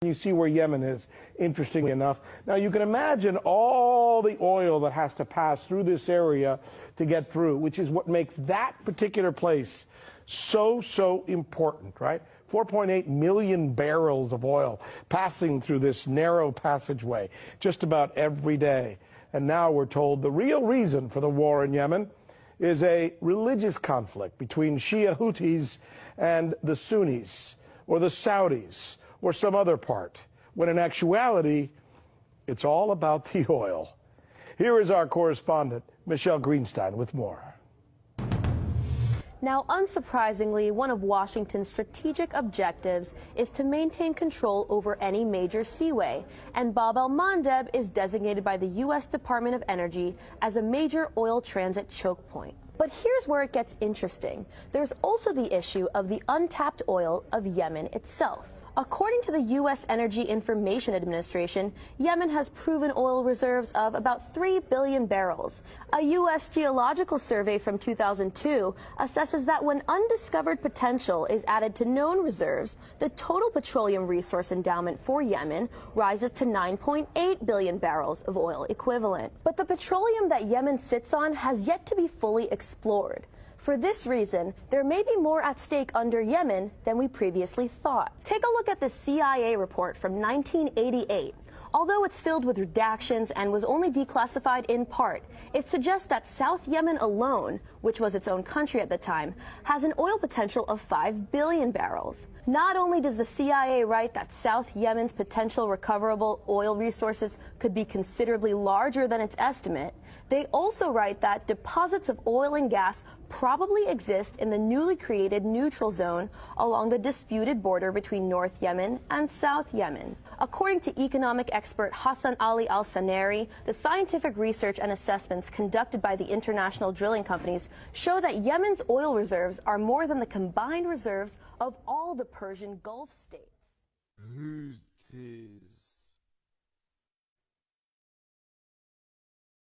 You see where Yemen is, interestingly enough. Now, you can imagine all the oil that has to pass through this area to get through, which is what makes that particular place so important, right? 4.8 million barrels of oil passing through this narrow passageway just about every day. And now we're told the real reason for the war in Yemen is a religious conflict between Shia Houthis and the Sunnis, or the Saudis, or some other part, when in actuality, it's all about the oil. Here is our correspondent, Michelle Greenstein, with more. Now, unsurprisingly, one of Washington's strategic objectives is to maintain control over any major seaway, and Bab el-Mandeb is designated by the U.S. Department of Energy as a major oil transit choke point. But here's where it gets interesting. There's also the issue of the untapped oil of Yemen itself. According to the U.S. Energy Information Administration, Yemen has proven oil reserves of about 3 billion barrels. A U.S. geological survey from 2002 assesses that when undiscovered potential is added to known reserves, the total petroleum resource endowment for Yemen rises to 9.8 billion barrels of oil equivalent. But the petroleum that Yemen sits on has yet to be fully explored. For this reason, there may be more at stake under Yemen than we previously thought. Take a look at the CIA report from 1988. Although it's filled with redactions and was only declassified in part, it suggests that South Yemen alone, which was its own country at the time, has an oil potential of 5 billion barrels. Not only does the CIA write that South Yemen's potential recoverable oil resources could be considerably larger than its estimate, they also write that deposits of oil and gas probably exist in the newly created neutral zone along the disputed border between North Yemen and South Yemen. According to economic expert Hassan Ali al-Saneri, the scientific research and assessments conducted by the international drilling companies show that Yemen's oil reserves are more than the combined reserves of all the Persian Gulf states.